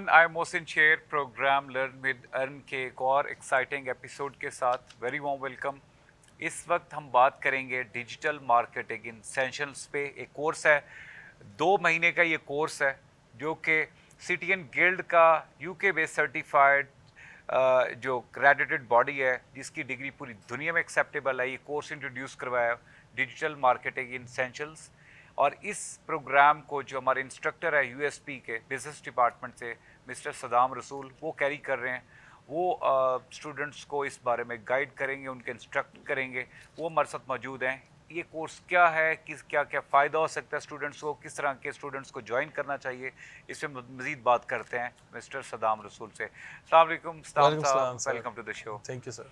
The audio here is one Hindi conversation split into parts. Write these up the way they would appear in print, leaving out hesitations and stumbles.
everyone, I am Mohsin Sher, program learn with earn के एक और एक्साइटिंग एपिसोड के साथ वेरी वार्म वेलकम। इस वक्त हम बात करेंगे डिजिटल मार्केटिंग इन एसेंशियल्स पे। एक कोर्स है, 2 महीने का ये कोर्स है जो कि सिटीएन गिल्ड का यूके बेस्ड सर्टिफाइड जो क्रेडिटेड बॉडी है जिसकी डिग्री पूरी दुनिया में एक्सेप्टेबल है। ये कोर्स इंट्रोड्यूस करवाया डिजिटल मार्केटिंग इन एसेंशियल्स। और इस प्रोग्राम को जो हमारे इंस्ट्रक्टर है यूएसपी के बिजनेस डिपार्टमेंट से मिस्टर सदाम रसूल वो कैरी कर रहे हैं। वो स्टूडेंट्स को इस बारे में गाइड करेंगे, उनके इंस्ट्रक्ट करेंगे। वो हमारे साथ मौजूद हैं। ये कोर्स क्या है, किस क्या क्या फ़ायदा हो सकता है स्टूडेंट्स को, किस तरह के स्टूडेंट्स को ज्वाइन करना चाहिए, इस पर मज़ीद बात करते हैं मिस्टर सदाम रसूल से। अस्सलाम वालेकुम सदाम साहब, welcome to the show. Thank you sir.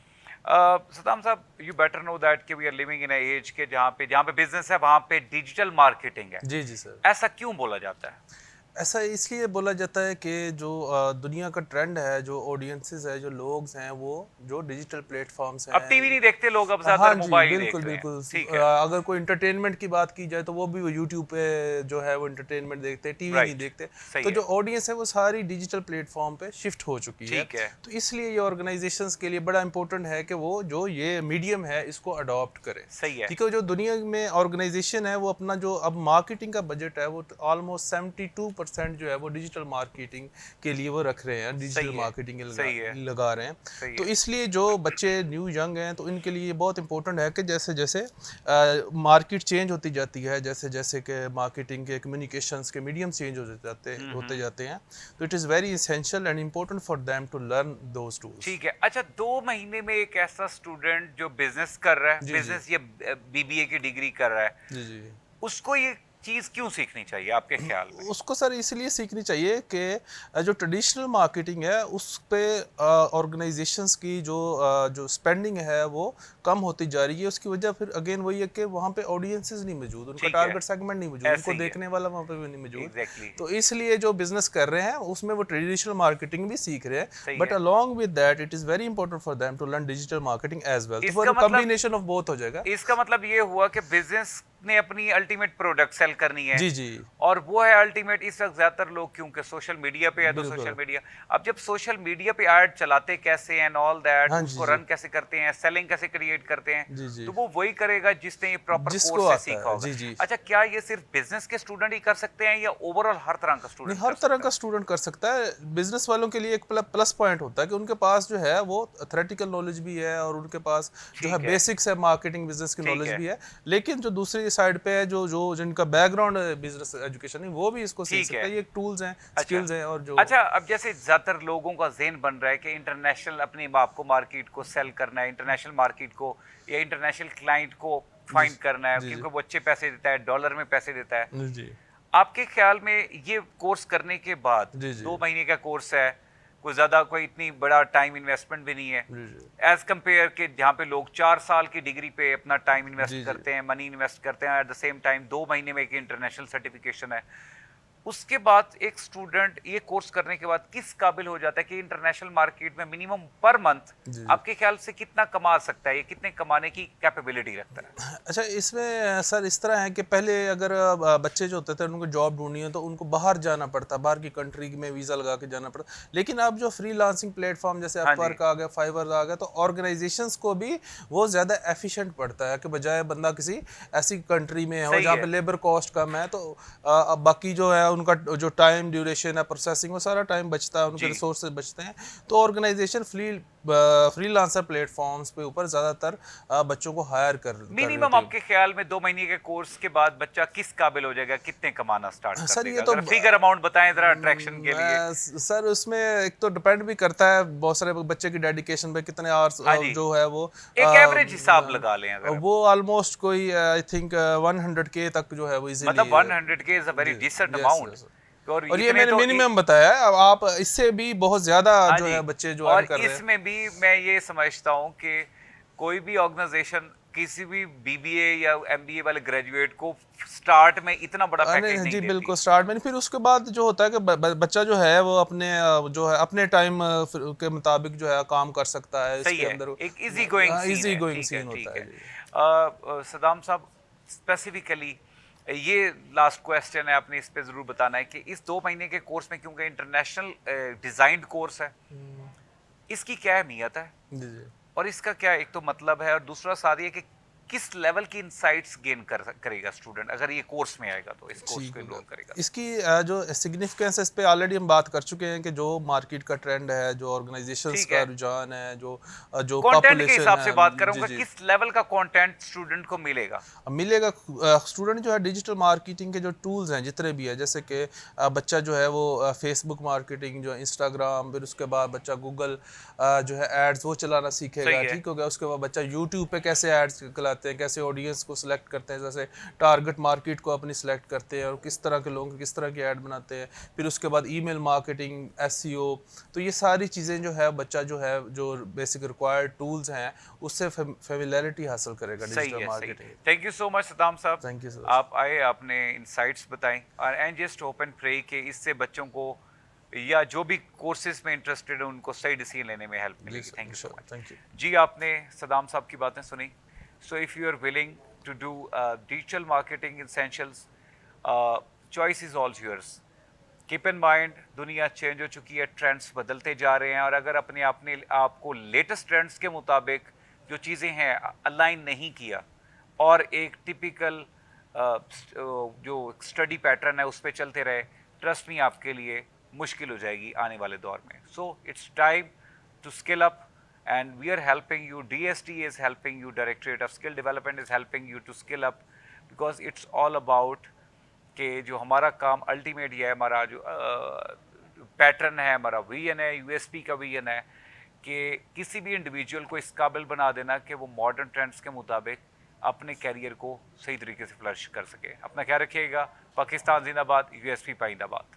Saddam साहब, यू बेटर नो दैट कि we are living in age के जहाँ पे बिजनेस है वहाँ पे डिजिटल मार्केटिंग है। जी जी सर। ऐसा क्यों बोला जाता है? ऐसा इसलिए बोला जाता है कि जो दुनिया का ट्रेंड है, जो ऑडियंसेस है, जो लोग हैं, वो जो डिजिटल प्लेटफॉर्म्स हैं। अब टीवी नहीं देखते लोग, अब ज्यादातर मोबाइल देख बिल्कुल रहे हैं। बिल्कुल। ठीक है। अगर कोई एंटरटेनमेंट की बात की जाए तो वो भी यूट्यूब पे जो है वो एंटरटेनमेंट देखते हैं, टीवी नहीं देखते। तो जो ऑडियंस है वो सारी डिजिटल प्लेटफॉर्म पे शिफ्ट हो चुकी है। तो इसलिए ये ऑर्गेनाइजेशंस के लिए बड़ा इंपॉर्टेंट है कि वो जो ये मीडियम है इसको अडॉप्ट करे। सही है। क्योंकि जो दुनिया में ऑर्गेनाइजेशन है वो अपना जो अब मार्केटिंग का बजट है वो ऑलमोस्ट 72% जो है वो डिजिटल मार्केटिंग के लिए वो रख रहे हैं, डिजिटल मार्केटिंग लगा रहे हैं। तो इसलिए जो बच्चे न्यू यंग हैं तो इनके लिए बहुत इंपॉर्टेंट है कि जैसे जैसे मार्केट चेंज होती जाती है, जैसे जैसे कि मार्केटिंग के कम्युनिकेशंस के मीडियम चेंज होते जाते हैं, तो it is very essential and important for them to learn those tools. ठीक है। अच्छा, 2 महीने में एक ऐसा स्टूडेंट जो बिजनेस कर रहा है, बिजनेस या बीबीए की डिग्री कर रहा है, जी जी, उसको ये चीज क्यों सीखनी चाहिए आपके ख्याल में? उसको सर इसलिए सीखनी चाहिए कि जो ट्रेडिशनल मार्केटिंग है उस पे ऑर्गेनाइजेशंस की जो स्पेंडिंग है वो कम होती जा रही है। उसकी वजह फिर अगेन वही है कि वहाँ पे ऑडियंसेस नहीं मौजूद, उनका टारगेट सेगमेंट नहीं मौजूद, उनको देखने वाला वहाँ पे भी नहीं मौजूद। तो इसलिए जो बिजनेस कर रहे हैं उसमें वो ट्रेडिशनल मार्केटिंग भी सीख रहे हैं, but along with that it is very important for them to learn digital marketing as well. तो कॉम्बिनेशन ऑफ बोथ हो जाएगा। इसका मतलब ये हुआ कि बिजनेस ने अपनी अल्टीमेट प्रोडक्ट सेल करनी है। जी जी। और वो है अल्टीमेट। इस वक्त ज्यादातर लोग क्योंकि सोशल मीडिया पे है तो सोशल मीडिया, अब जब सोशल मीडिया पे ऐड चलाते कैसे एंड ऑल दैट, उसको रन कैसे करते हैं, सेलिंग कैसे क्रिएट करते हैं, तो वो वही करेगा जिसने ये प्रॉपर कोर्स से सीखा होगा। अच्छा, क्या ये सिर्फ बिजनेस के स्टूडेंट ही कर सकते हैं या ओवरऑल हर तरह का स्टूडेंट? हर तरह का स्टूडेंट कर सकता है। बिजनेस वालों के लिए एक प्लस पॉइंट होता है कि उनके पास जो है वो थ्योरेटिकल नॉलेज भी है और उनके पास जो है बेसिक्स है मार्केटिंग बिजनेस की नॉलेज भी है। लेकिन जो दूसरी साइड पे है जो जिनका बैकग्राउंड बिजनेस एजुकेशन है वो भी इसको सीख सकते हैं। ये टूल्स हैं, स्किल्स हैं। और जो अच्छा, अब जैसे ज्यादातर लोगों का ज़हन बन रहा है कि इंटरनेशनल अपने बाप को मार्केट को सेल करना है, इंटरनेशनल मार्केट को या इंटरनेशनल क्लाइंट को फाइंड करना है क्योंकि वो अच्छे पैसे देता है, डॉलर में पैसे देता है। जी। आपके ख्याल में ये कोर्स करने के बाद 2 महीने का कोर्स है, कोई ज़्यादा कोई इतनी बड़ा टाइम इन्वेस्टमेंट भी नहीं है एज कम्पेयर के जहाँ पे लोग 4 साल की डिग्री पे अपना टाइम इन्वेस्ट करते हैं, मनी इन्वेस्ट करते हैं, एट द सेम टाइम 2 महीने में एक इंटरनेशनल सर्टिफिकेशन है। उसके बाद एक स्टूडेंट ये कोर्स करने के बाद किस काबिल हो जाता है कि इंटरनेशनल मार्केट में मिनिमम पर मंथ आपके ख्याल से कितना कमा सकता है, ये कितने कमाने की कैपेबिलिटी रखता है? अच्छा, इसमें सर इस तरह है कि पहले अगर बच्चे जो होते थे उनको जॉब ढूंढनी है तो उनको बाहर जाना पड़ता, बाहर की कंट्री में वीज़ा लगा के जाना पड़ता। लेकिन अब जो फ्रीलांसिंग प्लेटफॉर्म जैसे अपवर्क आ गया, फाइवर आ गया, तो ऑर्गेनाइजेशंस को भी वो ज़्यादा एफिशिएंट पड़ता है कि बजाय बंदा किसी ऐसी कंट्री में हो जहाँ पे लेबर कॉस्ट कम है, तो बाकी जो है उनका जो टाइम ड्यूरेशन है, प्रोसेसिंग, वो सारा टाइम बचता है, उनके रिसोर्सेज बचते हैं। तो ऑर्गेनाइजेशन फ्रीलांसर प्लेटफॉर्म्स पे ऊपर ज्यादातर बच्चों को हायर कर मिनिमम आपके ख्याल में 2 महीने के कोर्स के बाद बच्चा किस काबिल हो जाएगा, कितने कमाना स्टार्ट कर सर देगा? ये तो फिगर अमाउंट बताएं जरा अट्रैक्शन के लिए। सर उसमें एक तो डिपेंड भी करता है बहुत सारे बच्चे की डेडिकेशन पे, कितने आवर्स जो है वो एक एवरेज हिसाब लगा लें अगर, वो ऑलमोस्ट कोई आई थिंक 100K तक जो है वो इजीली, मतलब 100K is a very decent amount. और ये मैंने मिनिमम बताया है, अब आप इससे भी बहुत ज्यादा जो है बच्चे जो अर्न कर रहे हैं। इसमें भी मैं ये समझता हूँ कि कोई भी ऑर्गेनाइजेशन किसी भी बीबीए या एमबीए वाले ग्रेजुएट को स्टार्ट में इतना बड़ा पैकेज नहीं देती। बिल्कुल स्टार्ट में, फिर उसके बाद जो होता है कि बच्चा जो है वो अपने टाइम के मुताबिक जो है काम कर सकता है। इसके अंदर एक इजी गोइंग सीन होता है। सदाम साहब, स्पेसिफिकली ये लास्ट क्वेश्चन है, आपने इस पे ज़रूर बताना है कि इस 2 महीने के कोर्स में, क्योंकि इंटरनेशनल डिज़ाइंड कोर्स है, इसकी क्या अहमियत है जी जी। और इसका क्या एक तो मतलब है, और दूसरा साथ ये कि किस लेवल की इनसाइट्स गेन करेगा स्टूडेंट अगर ये कोर्स में आएगा, तो इस कोर्स ठीक को हो इनरोल गया। करेगा। इसकी जो सिग्निफिकेंस है इस पे ऑलरेडी हम बात कर चुके हैं कि जो मार्केट का ट्रेंड है, जो ऑर्गेनाइजेशंस ठीक का है, रुझान है, जो कंटेंट के पॉपुलेशन हिसाब है। से बात जी करूंगा, जी। किस लेवल का कंटेंट स्टूडेंट को मिलेगा। मिलेगा स्टूडेंट जो है डिजिटल मार्केटिंग के जो टूल्स हैं जितने भी है, जैसे कि बच्चा जो है वो फेसबुक मार्केटिंग, जो इंस्टाग्राम, फिर उसके बाद बच्चा गूगल जो है एड्स वो चलाना सीखेगा, सही है, ठीक हो गया। उसके बाद बच्चा यूट्यूब पे कैसे एड्स चलाते हैं, कैसे ऑडियंस को सिलेक्ट करते हैं, जैसे टारगेट मार्केट को अपनी सिलेक्ट करते हैं और किस तरह के लोगों को किस तरह की ऐड बनाते हैं। फिर उसके बाद ईमेल मार्केटिंग, एसईओ, तो ये सारी चीज़ें जो है बच्चा जो है जो बेसिक रिक्वायर्ड टूल्स हैं उससे फेमिलैरिटी हासिल करेगा सही डिजिटल है, सही। Marketing. Thank you so much Saddam साहब, थैंक यू सर। आप आए, आपने इंसाइट्स बताएं, और and just hope and pray कि इससे बच्चों को या जो भी कोर्सेज में इंटरेस्टेड है उनको सही डिसीजन लेने में हेल्प जी मिलेगी। सर, थैंक यू सो इंशाल्लाह। मच। Thank you. जी, आपने सदाम साहब की बातें सुनी। So if you are willing to do digital marketing essentials, choice is all yours. Keep in mind, दुनिया चेंज हो चुकी है, ट्रेंड्स बदलते जा रहे हैं, और अगर अपने अपने आपको लेटेस्ट ट्रेंड्स के मुताबिक जो चीज़ें हैं अलाइन नहीं किया और एक टिपिकल जो स्टडी पैटर्न है उस पर चलते रहे, ट्रस्ट मी आपके लिए मुश्किल हो जाएगी आने वाले दौर में। So it's time to skill up, and we are helping you, DSD is helping you, Directorate of Skill Development is helping you to skill up, because it's all about कि जो हमारा काम अल्टीमेट ये है, हमारा जो पैटर्न है, हमारा विजन है, यूएसपी का विजन है कि किसी भी इंडिविजुअल को इस काबिल बना देना कि वो मॉडर्न ट्रेंड्स के मुताबिक अपने कैरियर को सही तरीके से फ्लरिश कर सके। अपना ख्याल रखिएगा। पाकिस्तान जिंदाबाद, यूएसपी पाइंदाबाद।